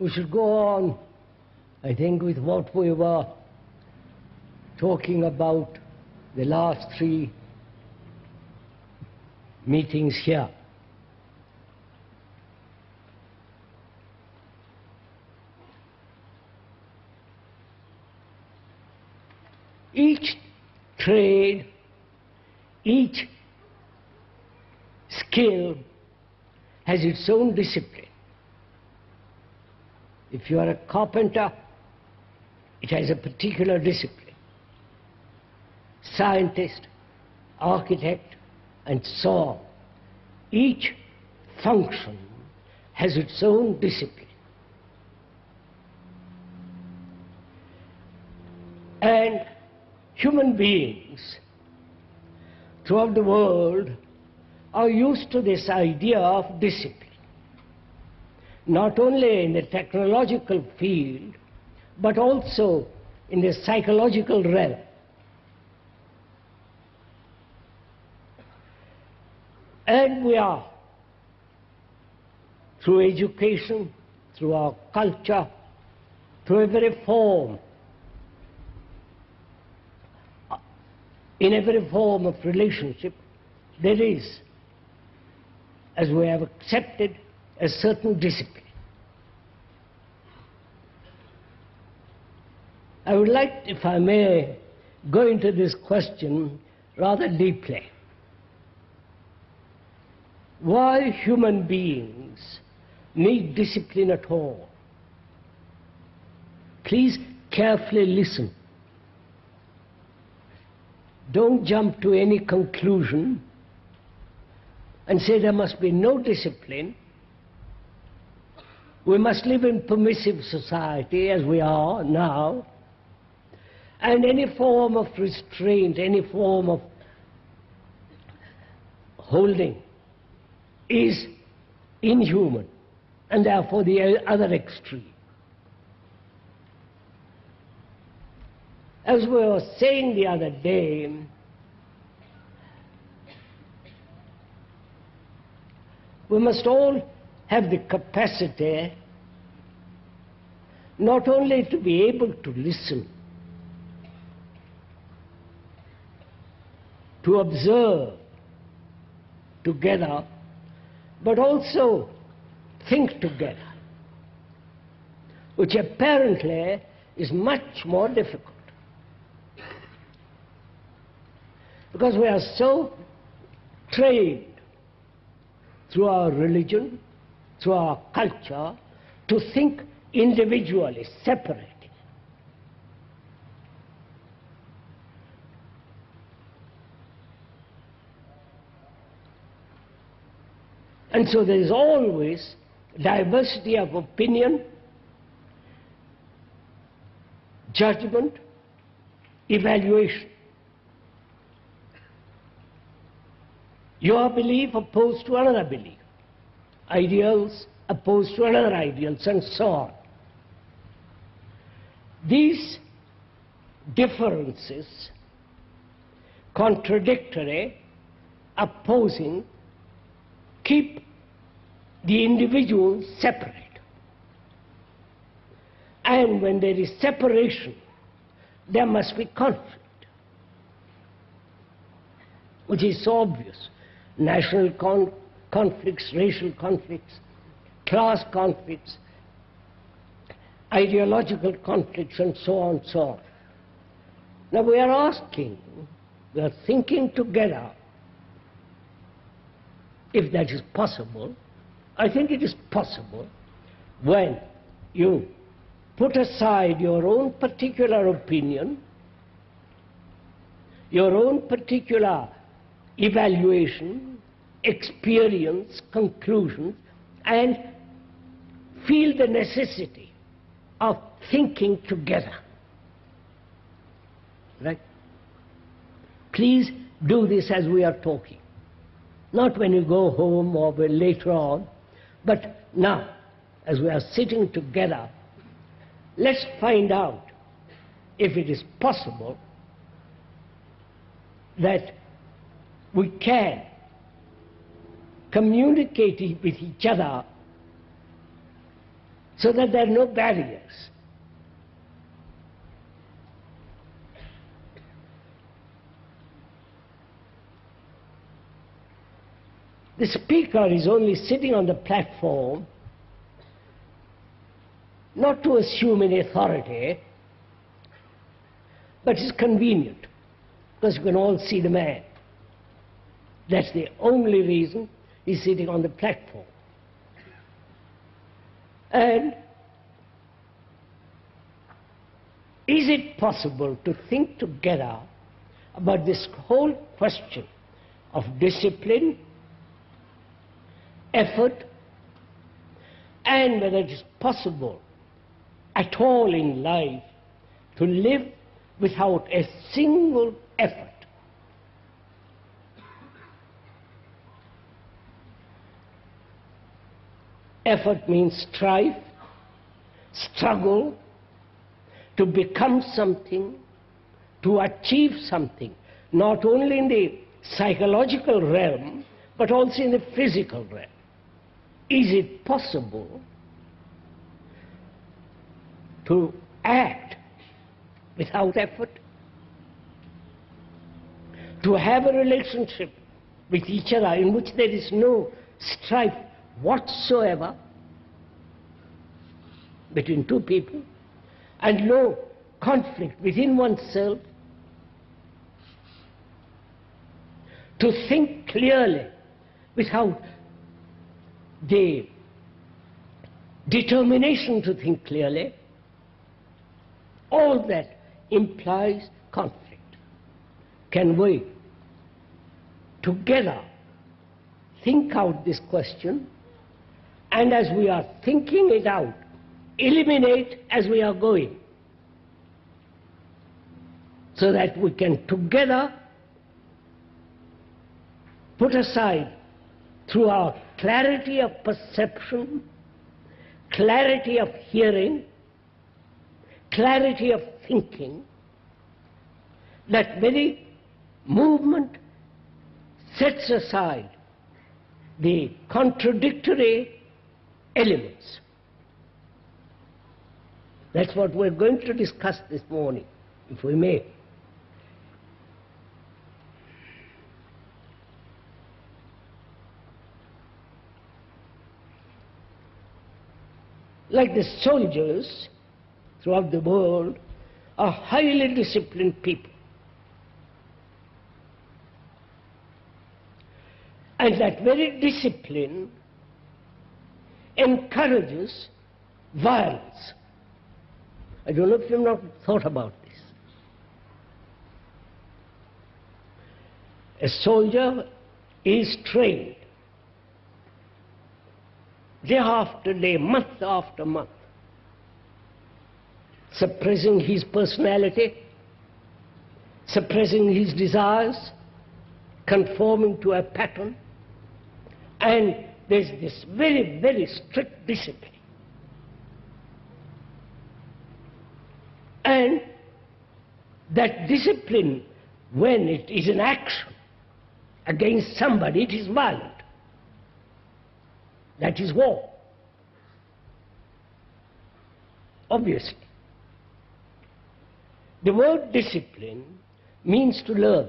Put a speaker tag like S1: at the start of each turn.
S1: We should go on, I think, with what we were talking about the last 3 meetings here. Each trade, each skill has its own discipline. If you are a carpenter, it has a particular discipline. Scientist, architect, and so on. Each function has its own discipline. And human beings throughout the world are used to this idea of discipline, not only in the technological field, but also in the psychological realm. And we are, through education, through our culture, through every form, in every form of relationship, there is, as we have accepted, a certain discipline. I would like, if I may, go into this question rather deeply. Why human beings need discipline at all? Please carefully listen. Don't jump to any conclusion and say there must be no discipline. We must live in permissive society as we are now, and any form of restraint, any form of holding is inhuman, and therefore the other extreme. As we were saying the other day, we must all have the capacity not only to be able to listen, to observe together, but also think together, which apparently is much more difficult. Because we are so trained through our religion, through our culture, to think individually, separately. And so there is always diversity of opinion, judgment, evaluation. Your belief opposed to another belief, ideals opposed to another ideals, and so on. These differences, contradictory, opposing, keep the individual separate. And when there is separation, there must be conflict, which is so obvious. National conflicts, racial conflicts, class conflicts, ideological conflicts, and so on, so on. Now we are asking, we are thinking together, if that is possible. I think it is possible when you put aside your own particular opinion, your own particular evaluation, experience, conclusions, and feel the necessity of thinking together. Right? Please do this as we are talking. Not when you go home or later on, but now, as we are sitting together, let's find out if it is possible that we can communicate with each other so that there are no barriers. The speaker is only sitting on the platform not to assume any authority, but it's convenient because you can all see the man. That's the only reason he's sitting on the platform. And is it possible to think together about this whole question of discipline, effort, and whether it is possible at all in life to live without a single effort? Effort means strife, struggle to become something, to achieve something, not only in the psychological realm, but also in the physical realm. Is it possible to act without effort? To have a relationship with each other in which there is no strife whatsoever between two people, and no conflict within oneself? To think clearly without the determination to think clearly, all that implies conflict. Can we together think out this question, and as we are thinking it out, eliminate as we are going, so that we can together put aside, through our clarity of perception, clarity of hearing, clarity of thinking, that very movement sets aside the contradictory elements. That's what we're going to discuss this morning, if we may. Like the soldiers throughout the world are highly disciplined people. And that very discipline encourages violence. I don't know if you've not thought about this. A soldier is trained day after day, month after month, suppressing his personality, suppressing his desires, conforming to a pattern, and there's this very, very strict discipline. And that discipline, when it is in action against somebody, it is violent. That is war, obviously. The word discipline means to learn.